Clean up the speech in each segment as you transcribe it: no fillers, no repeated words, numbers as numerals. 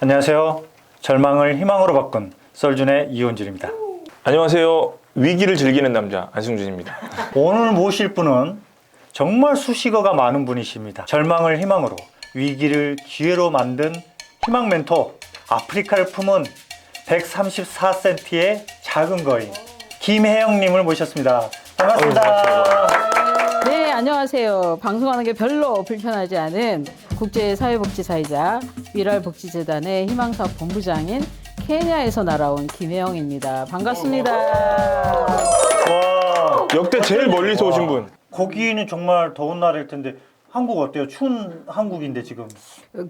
안녕하세요. 절망을 희망으로 바꾼 썰준의 이혼진입니다. 안녕하세요. 위기를 즐기는 남자 안승준입니다. 오늘 모실 분은 정말 수식어가 많은 분이십니다. 절망을 희망으로, 위기를 기회로 만든 희망 멘토, 아프리카를 품은 134cm의 작은 거인 김혜영님을 모셨습니다. 반갑습니다. 네, 안녕하세요. 방송하는 게 별로 불편하지 않은 국제사회복지사이자 위랄복지재단의 희망사업 본부장인 케냐에서 날아온 김혜영입니다. 반갑습니다. 와, 역대 제일 멀리서 오신 분. 거기는 정말 더운 날일 텐데 한국 어때요? 추운 한국인데 지금.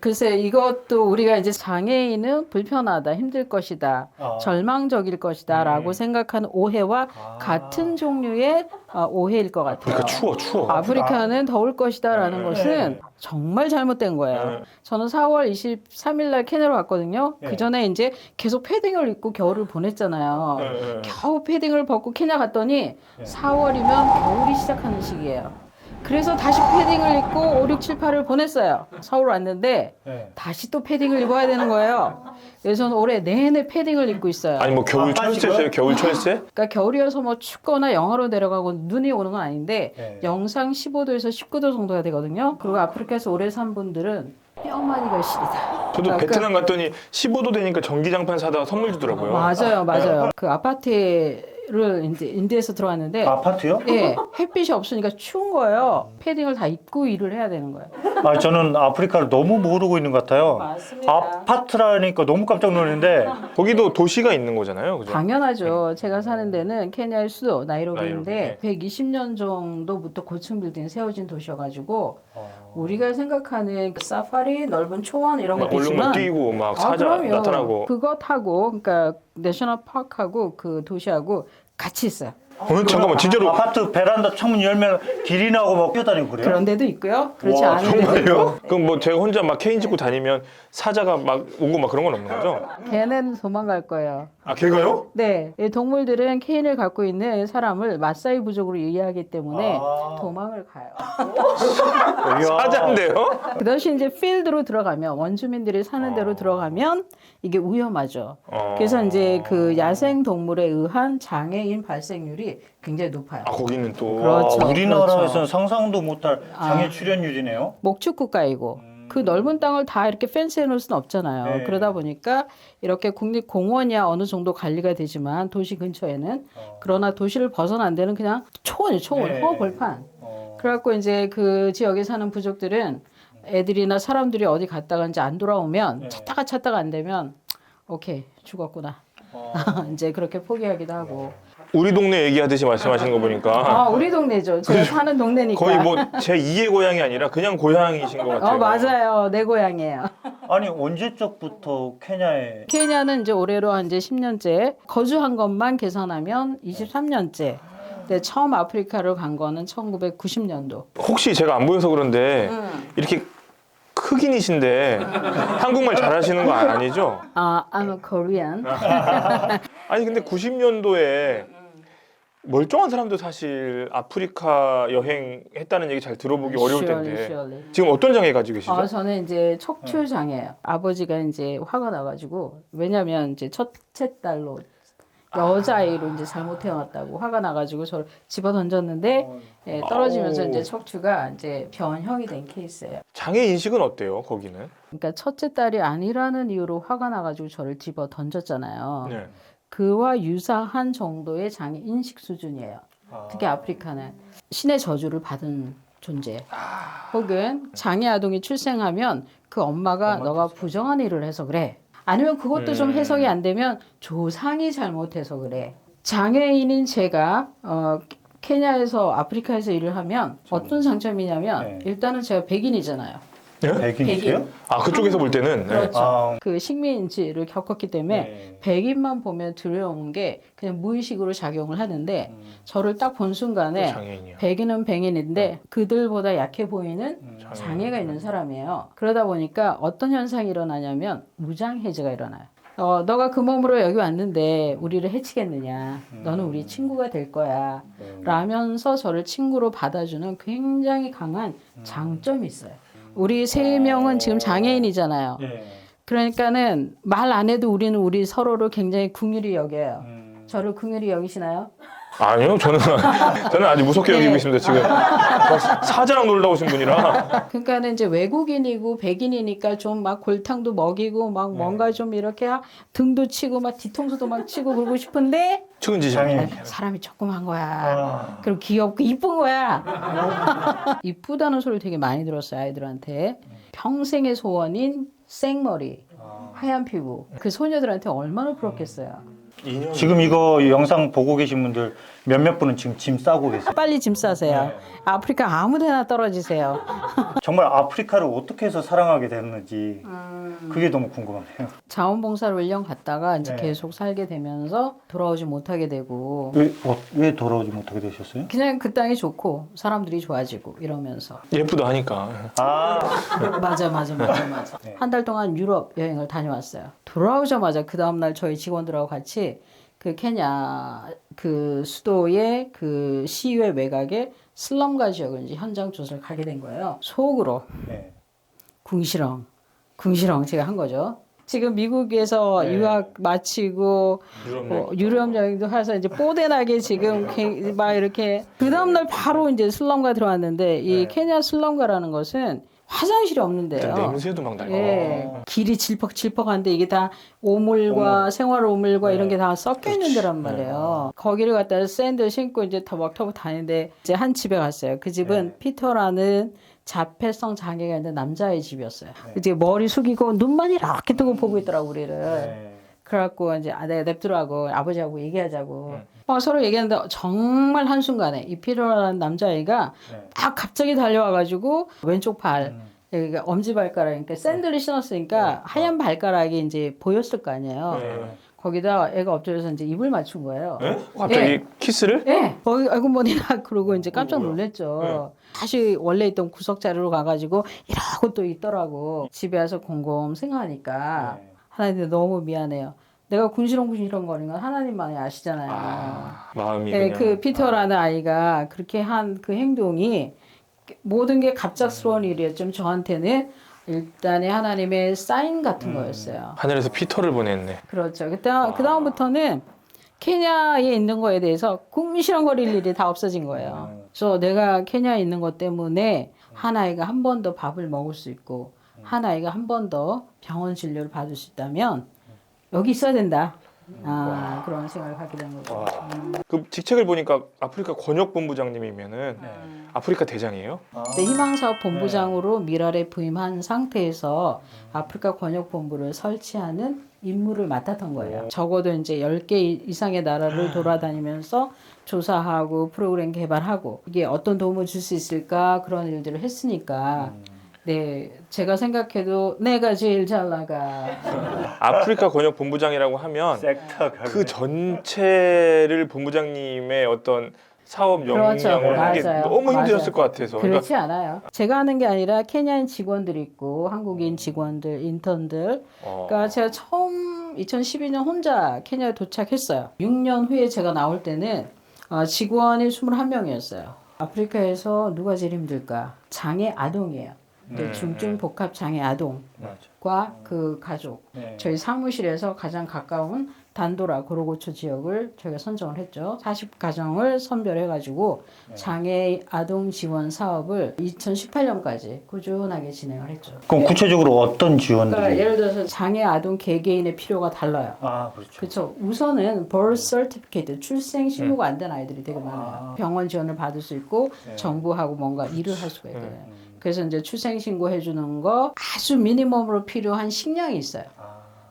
글쎄, 이것도 우리가 이제 장애인은 불편하다, 힘들 것이다, 절망적일 것이다 라고 생각하는 오해와 같은 종류의 오해일 것 같아요. 그러니까 추워. 아프리카는 더울 것이다 라는 것은 정말 잘못된 거예요. 저는 4월 23일 날 케냐로 갔거든요. 그 전에 이제 계속 패딩을 입고 겨울을 보냈잖아요. 겨우 패딩을 벗고 케냐 갔더니 4월이면 겨울이 시작하는 시기예요. 그래서 다시 패딩을 입고 5, 6, 7, 8을 보냈어요. 서울 왔는데 다시 또 패딩을 입어야 되는 거예요. 그래서 저는 올해 내내 패딩을 입고 있어요. 아니 뭐 겨울 철새세요? 겨울 철새? 그러니까 겨울이어서 뭐 춥거나 영하로 내려가고 눈이 오는 건 아닌데 영상 15도에서 19도 정도가 되거든요. 그리고 아프리카에서 오래 산 분들은 뼈마디가 시리다. 저도 베트남 갔더니 15도 되니까 전기장판 사다가 선물 주더라고요. 맞아요. 그 아파트를 이제 인도에서 들어왔는데 아파트요? 예, 햇빛이 없으니까 추운 거예요. 패딩을 다 입고 일을 해야 되는 거예요. 아, 저는 아프리카를 너무 모르고 있는 것 같아요. 맞습니다. 아파트라니까 너무 깜짝 놀랐는데 거기도 도시가 있는 거잖아요, 그죠? 당연하죠. 제가 사는 데는 케냐의 수도 나이로비인데 나이로비. 120년 정도부터 고층 빌딩 세워진 도시여가지고 우리가 생각하는 그 사파리, 넓은 초원 이런 것도 얼룩말 있지만 뛰고 막 사자 그럼요. 나타나고. 그거 타고 그러니까 내셔널 파크하고 그 도시하고 같이 있어요. 잠깐만 진짜로. 아파트 베란다 창문 열면 길이 나고 막 뛰어다니고 그래요? 그런 데도 있고요. 그렇지 와, 않은 데도 있고. 정말요? 그럼 뭐 제가 혼자 막 케인 짚고 다니면 사자가 막 오고 막 그런 건 없는 거죠? 걔는 도망갈 거예요. 아 걔가요? 네, 이 동물들은 케인을 갖고 있는 사람을 마사이 부족으로 이해하기 때문에 도망을 가요. 이야. 사자인데요? 그 대신 이제 필드로 들어가면 원주민들이 사는 데로 들어가면 이게 위험하죠. 그래서 이제 그 야생 동물에 의한 장애인 발생률이 굉장히 높아요. 아 거기는 또. 그렇죠. 우리나라에서는 그렇죠. 상상도 못할 장애 출현율이네요. 목축 국가이고 그 넓은 땅을 다 이렇게 펜스해 놓을 수는 없잖아요. 네. 그러다 보니까 이렇게 국립공원이야 어느 정도 관리가 되지만 도시 근처에는 그러나 도시를 벗어난 데는 그냥 초원이에요. 초원, 네. 허벌판. 그래갖고 이제 그 지역에 사는 부족들은 애들이나 사람들이 어디 갔다가 이제 안 돌아오면 찾다가 안 되면 오케이 죽었구나. 이제 그렇게 포기하기도 하고. 우리 동네 얘기하듯이 말씀하시는 거 보니까 우리 동네죠. 제가 사는 동네니까. 거의 뭐 제 2의 고향이 아니라 그냥 고향이신 것 같아요. 맞아요. 내 고향이에요. 아니 언제적부터 케냐에 케냐는 이제 올해로 한 이제 10년째 거주한 것만 계산하면 23년째. 근데 처음 아프리카를 간 거는 1990년도. 혹시 제가 안 보여서 그런데 이렇게 흑인이신데 한국말 잘하시는 거 아니죠? I'm a Korean. 아니 근데 90년도에 멀쩡한 사람도 사실 아프리카 여행했다는 얘기 잘 들어보기 어려울 텐데 Surely. 지금 어떤 장애 가지고 계시죠? 저는 이제 척추 장애예요. 아버지가 이제 화가 나가지고 왜냐면 이제 첫째 딸로 여자아이로 이제 잘못 태어났다고 화가 나가지고 저를 집어 던졌는데 떨어지면서 이제 척추가 이제 변형이 된 케이스예요. 장애 인식은 어때요? 거기는? 그러니까 첫째 딸이 아니라는 이유로 화가 나가지고 저를 집어 던졌잖아요. 네. 그와 유사한 정도의 장애 인식 수준이에요. 특히 아프리카는 신의 저주를 받은 존재. 혹은 장애 아동이 출생하면 그 엄마가 너가 부정한 일을 해서 그래. 아니면 그것도 좀 해석이 안 되면 조상이 잘못해서 그래. 장애인인 제가 케냐에서 아프리카에서 일을 하면 어떤 장점이냐면 일단은 제가 백인이잖아요. 백인이세요? 아 그쪽에서 볼 때는 그렇죠. 그 식민지를 겪었기 때문에 백인만 보면 두려운 게 그냥 무의식으로 작용을 하는데 저를 딱 본 순간에 장애인이요. 백인은 백인인데 그들보다 약해 보이는 장애가 있는 사람이에요. 그러다 보니까 어떤 현상이 일어나냐면 무장해제가 일어나요. 너가 그 몸으로 여기 왔는데 우리를 해치겠느냐. 너는 우리 친구가 될 거야. 라면서 저를 친구로 받아주는 굉장히 강한 장점이 있어요. 우리 세 명은 지금 장애인이잖아요. 그러니까는 말 안 해도 우리는 우리 서로를 굉장히 긍휼히 여겨요. 저를 긍휼히 여기시나요? 아니요, 저는 아주 무섭게 여기고 있습니다 지금. 막 사자랑 놀다 오신 분이라. 그러니까는 이제 외국인이고 백인이니까 좀 막 골탕도 먹이고 막 뭔가 좀 이렇게 등도 치고 막 뒤통수도 막 치고 그러고 싶은데 측은지심. 장애. 사람이 조그만 거야. 그리고 귀엽고 이쁜 거야. 이쁘다는 소리를 되게 많이 들었어요, 아이들한테. 평생의 소원인 생머리, 하얀 피부. 그 소녀들한테 얼마나 부럽겠어요. 지금 이거 영상 보고 계신 분들 몇몇 분은 지금 짐 싸고 계세요. 빨리 짐 싸세요. 아프리카 아무 데나 떨어지세요. 정말 아프리카를 어떻게 해서 사랑하게 됐는지 그게 너무 궁금하네요. 자원봉사를 1년 갔다가 이제 네. 계속 살게 되면서 돌아오지 못하게 되고 왜 돌아오지 못하게 되셨어요? 그냥 그 땅이 좋고 사람들이 좋아지고 이러면서 예쁘다 하니까. 아, 맞아. 네. 한 달 동안 유럽 여행을 다녀왔어요. 돌아오자마자 그 다음날 저희 직원들하고 같이 그 케냐 그 수도의 그 시외 외곽에 슬럼가 지역을 이제 현장 조사를 가게 된 거예요. 속으로 네. 궁시렁 제가 한 거죠. 지금 미국에서 네. 유학 마치고 유럽 여행도 해서 이제 뽀대나게 지금 막 이렇게 그 다음날 바로 이제 슬럼가 들어왔는데 이 네. 케냐 슬럼가라는 것은 화장실이 없는데요. 냄새도 막 나요. 예, 길이 질퍽질퍽한데 이게 다 오물과 생활 오물과 네. 이런 게 다 섞여 있는 데란 말이에요. 거기를 갖다 샌들 신고 이제 다 막 타고 다니는데 이제 한 집에 갔어요. 그 집은 네. 피터라는 자폐성 장애가 있는 남자의 집이었어요. 이제 머리 숙이고 눈만 이렇게 뜨고 보고 있더라고 우리를. 네. 그래갖고 이제 내가 냅두라고 아버지하고 얘기하자고 막 서로 얘기하는데 정말 한순간에 이 피터라는 남자애가 네. 딱 갑자기 달려와가지고 왼쪽 발 여기가 엄지발가락이니까 샌들을 신었으니까 하얀 발가락이 이제 보였을 거 아니에요. 네. 거기다 애가 엎드려서 이제 입을 맞춘 거예요. 네? 갑자기 키스를? 예. 거기 아이고 뭐니나 그러고 이제 깜짝 놀랐죠. 다시 원래 있던 구석 자리로 가가지고 이러고 또 있더라고. 집에 와서 곰곰 생각하니까 네. 하나님 너무 미안해요. 내가 군시렁군시렁 거리는 건 하나님만이 아시잖아요. 마음이 네, 그냥. 그 피터라는 아이가 그렇게 한 그 행동이 모든 게 갑작스러운 일이었지만 저한테는 일단의 하나님의 사인 같은 거였어요. 하늘에서 피터를 보냈네. 그렇죠. 그 다음부터는 케냐에 있는 거에 대해서 궁시렁거릴 일이 다 없어진 거예요. 그래서 내가 케냐에 있는 것 때문에 한 아이가 한 번 더 밥을 먹을 수 있고 한 아이가 한 번 더 병원 진료를 받을 수 있다면 여기 있어야 된다. 그런 생각을 갖게 된 거죠. 그 직책을 보니까 아프리카 권역본부장님이면은 아프리카 대장이에요? 네, 희망사업 본부장으로 미랄에 부임한 상태에서 아프리카 권역본부를 설치하는 임무를 맡았던 거예요. 적어도 이제 10개 이상의 나라를 돌아다니면서 조사하고 프로그램 개발하고 이게 어떤 도움을 줄 수 있을까 그런 일들을 했으니까 네, 제가 생각해도 내가 제일 잘 나가. 아프리카 권역본부장이라고 하면 섹터가 그 전체를 본부장님의 어떤 사업 그렇죠. 역량을 하는 게 맞아요. 너무 힘들었을 맞아요. 것 같아서. 그렇지 않아요. 제가 하는 게 아니라 케냐인 직원들이 있고 한국인 직원들, 인턴들. 그러니까 제가 처음 2012년 혼자 케냐에 도착했어요. 6년 후에 제가 나올 때는 직원이 21명이었어요. 아프리카에서 누가 제일 힘들까? 장애 아동이에요. 중증 복합 장애 아동과 그 가족. 네. 저희 사무실에서 가장 가까운 단도라 고로고초 지역을 저희가 선정을 했죠. 40가정을 선별해가지고 장애 아동 지원 사업을 2018년까지 꾸준하게 진행을 했죠. 그럼 구체적으로 어떤 그러니까 지원들이? 예를 들어서 장애 아동 개개인의 필요가 달라요. 아, 그렇죠. 그렇죠. 우선은 birth certificate, 출생 신고가 안 된 아이들이 되게 많아요. 병원 지원을 받을 수 있고 정부하고 뭔가 일을 할 수가 있거든요. 그래서 이제 출생 신고 해주는 거 아주 미니멈으로 필요한 식량이 있어요.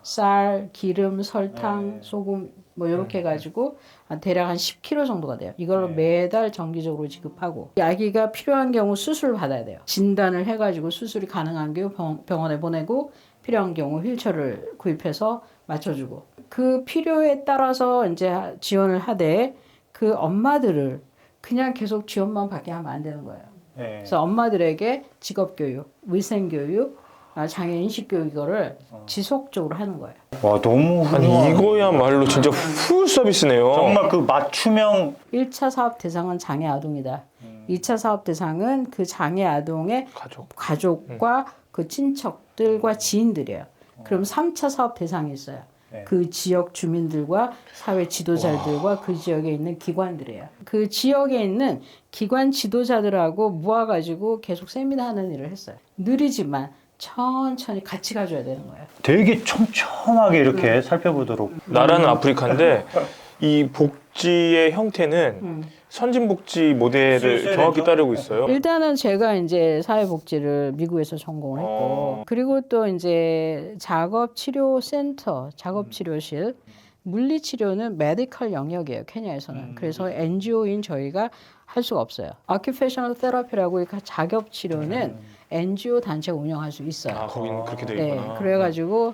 쌀, 기름, 설탕, 소금 뭐 이렇게 해가지고 대략 한 10kg 정도가 돼요. 이걸 매달 정기적으로 지급하고 이 아기가 필요한 경우 수술을 받아야 돼요. 진단을 해가지고 수술이 가능한 경우 병원에 보내고 필요한 경우 휠체어를 구입해서 맞춰주고 그 필요에 따라서 이제 지원을 하되 그 엄마들을 그냥 계속 지원만 받게 하면 안 되는 거예요. 네. 그래서 엄마들에게 직업교육, 위생교육, 장애 인식교육 이거를 지속적으로 하는 거예요. 와, 너무 아니 훌륭한. 이거야말로 진짜 풀 서비스네요. 정말 그 맞춤형 1차 사업 대상은 장애 아동이다. 2차 사업 대상은 그 장애 아동의 가족. 가족과 그 친척들과 지인들이에요. 그럼 3차 사업 대상이 있어요. 네. 그 지역 주민들과 사회 지도자들과 그 지역에 있는 기관들이에요. 그 지역에 있는 기관 지도자들하고 모아가지고 계속 세미나 하는 일을 했어요. 느리지만 천천히 같이 가줘야 되는 거예요. 되게 촘촘하게 이렇게 살펴보도록. 나라는 아프리카인데 이 복지의 형태는 선진복지 모델을 스웨덴이죠? 정확히 따르고 있어요. 일단은 제가 이제 사회복지를 미국에서 전공을 했고, 그리고 또 이제 작업치료센터, 작업치료실, 물리치료는 메디컬 영역이에요, 케냐에서는. 그래서 NGO인 저희가 할 수가 없어요. Occupational Therapy라고 작업치료는 NGO 단체가 운영할 수 있어요. 아, 거기는 그렇게 돼 네, 있구나. 그래가지고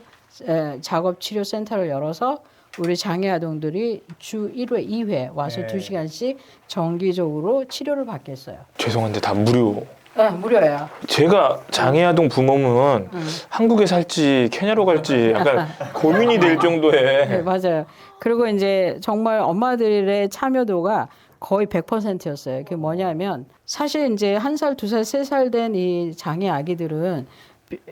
작업치료센터를 열어서 우리 장애 아동들이 주 1회, 2회 와서 네. 2시간씩 정기적으로 치료를 받겠어요. 죄송한데 다 무료. 네, 무료예요. 제가 장애아동 부모면 한국에 살지 케냐로 갈지 약간 고민이 될 네, 정도의 맞아요. 그리고 이제 정말 엄마들의 참여도가 거의 100%였어요. 그게 뭐냐면 사실 이제 1살, 2살, 3살 된 이 장애 아기들은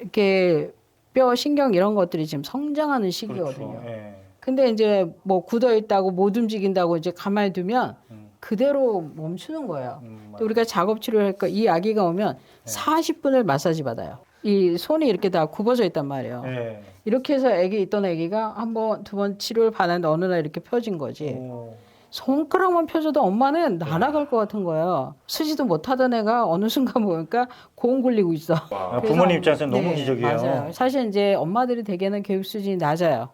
이렇게 뼈, 신경 이런 것들이 지금 성장하는 시기거든요. 그렇죠. 예. 근데 이제 뭐 굳어 있다고 못 움직인다고 이제 가만히 두면 그대로 멈추는 거예요. 또 우리가 작업 치료를 할까 이 아기가 오면 40분을 마사지 받아요. 이 손이 이렇게 다 굽어져 있단 말이에요. 예. 이렇게 해서 애기 있던 애기가 한 번, 두 번 치료를 받았는데 어느 날 이렇게 펴진 거지. 오. 손가락만 펴줘도 엄마는 날아갈 것 같은 거예요. 쓰지도 못하던 애가 어느 순간 보니까 고음 굴리고 있어. 아, 부모님 입장에서는 너무 네, 기적이에요. 맞아요. 사실 이제 엄마들이 대개는 교육 수준이 낮아요.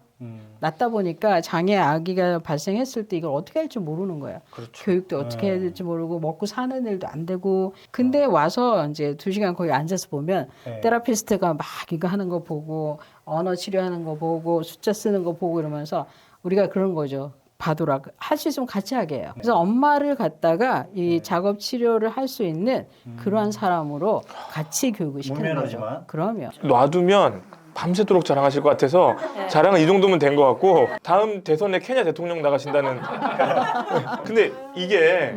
낮다 보니까 장애 아기가 발생했을 때 이걸 어떻게 할지 모르는 거예요. 그렇죠. 교육도 어떻게 해야 될지 모르고 먹고 사는 일도 안 되고. 근데 와서 이제 2시간 거기 앉아서 보면 네. 테라피스트가 막 이거 하는 거 보고 언어 치료하는 거 보고 숫자 쓰는 거 보고 이러면서 우리가 그런 거죠. 봐도라 할 수 있으면 같이 하게 해요. 그래서 엄마를 갖다가 이 작업 치료를 할 수 있는 그러한 사람으로 같이 교육을 시키는 거죠. 무면허지만. 그러면 놔두면 밤새도록 자랑하실 것 같아서 자랑은 이 정도면 된 것 같고 다음 대선에 케냐 대통령 나가신다는 근데 이게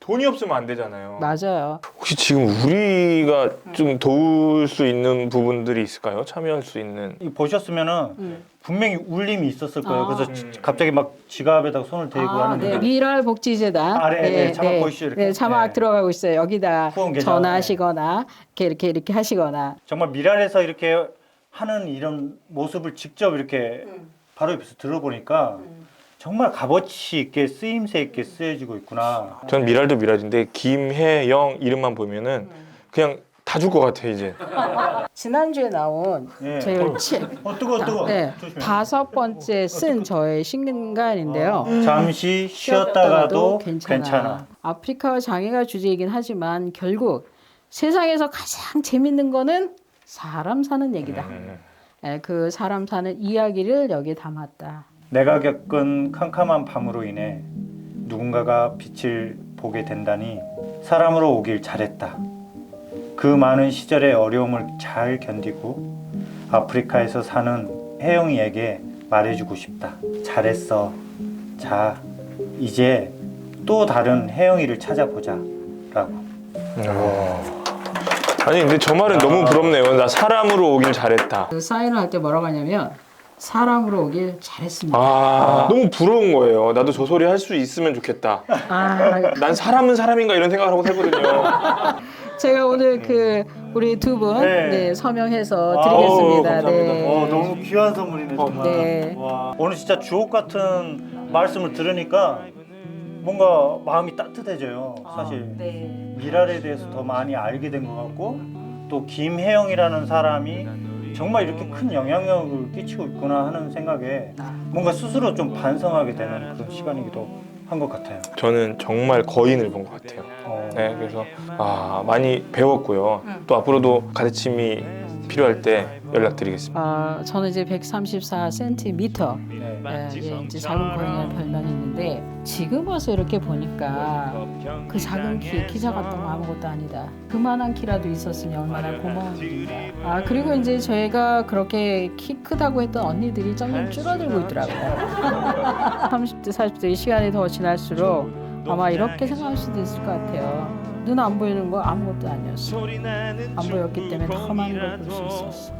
돈이 없으면 안 되잖아요. 맞아요. 혹시 지금 우리가 좀 도울 수 있는 부분들이 있을까요? 참여할 수 있는 이 보셨으면은 분명히 울림이 있었을 거예요. 아. 그래서 갑자기 막 지갑에다가 손을 대고 하는데 네. 미랄복지재단 아래, 네, 자막 보이시죠, 이렇게? 네, 자막 네. 들어가고 있어요. 여기다 후원 계좌. 전화하시거나 이렇게 하시거나. 정말 미랄에서 이렇게 하는 이런 모습을 직접 이렇게 바로 옆에서 들어보니까 정말 값어치 있게 쓰임새 있게 쓰여지고 있구나. 전 미랄도 미랄인데 김혜영 이름만 보면은 그냥 다 줄 것 같아 이제. 지난주에 나온 예. 제 책, 뜨거. 네, 조심해. 5번째 쓴 저의 신간인데요. 잠시 쉬었다가도 괜찮아. 아프리카와 장애가 주제이긴 하지만 결국 세상에서 가장 재밌는 거는 사람 사는 얘기다. 예, 그 사람 사는 이야기를 여기에 담았다. 내가 겪은 캄캄한 밤으로 인해 누군가가 빛을 보게 된다니 사람으로 오길 잘했다. 그 많은 시절의 어려움을 잘 견디고 아프리카에서 사는 혜영이에게 말해주고 싶다. 잘했어. 자, 이제 또 다른 혜영이를 찾아보자. 라고. 아니 근데 저 말은 너무 부럽네요. 나 사람으로 오길 잘했다. 그 사인을 할 때 뭐라고 하냐면 사람으로 오길 잘했습니다. 아 너무 부러운 거예요. 나도 저 소리 할 수 있으면 좋겠다. 난 사람은 사람인가 이런 생각을 하고 살거든요. 제가 오늘 그 우리 두 분 네. 네, 서명해서 아우, 드리겠습니다. 감사합니다. 네. 너무 귀한 선물이네 정말. 네. 와, 오늘 진짜 주옥 같은 말씀을 들으니까 뭔가 마음이 따뜻해져요. 사실 네. 미랄에 대해서 더 많이 알게 된 것 같고 또 김혜영이라는 사람이 정말 이렇게 큰 영향력을 끼치고 있구나 하는 생각에 뭔가 스스로 좀 반성하게 되는 그런 시간이기도 한 것 같아요. 저는 정말 거인을 본 것 같아요. 네, 그래서 많이 배웠고요. 또 앞으로도 가르침이 필요할 때 연락드리겠습니다. 저는 이제 134cm 네. 이제 작은 고양이라는 별명이 있는데 지금 와서 이렇게 보니까 그 작은 키 작았던 거 아무것도 아니다. 그만한 키라도 있었으면 얼마나 고마운 일인가. 그리고 이제 저희가 그렇게 키 크다고 했던 언니들이 점점 줄어들고 있더라고요. 30대 40대 이 시간이 더 지날수록 아마 이렇게 생각할 수도 있을 것 같아요. 눈 안 보이는 거 아무것도 아니었어. 안 보였기 때문에 더 많은 걸 볼 수 있었어.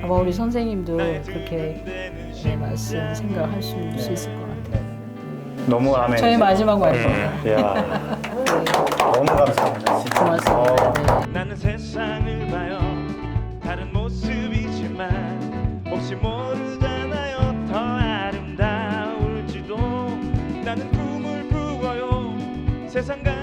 아마 우리 선생님도 그렇게 말씀 생각할 수 있을 것 같아요. 너무 아멘. 저희 마지막 말씀입니다. 이야, 너무 감사합니다. 진짜. 고맙습니다. 네. 나는 세상을 봐요 다른 모습이지만 혹시 모르잖아요 더 아름다울지도 나는 꿈을 꾸어요 세상과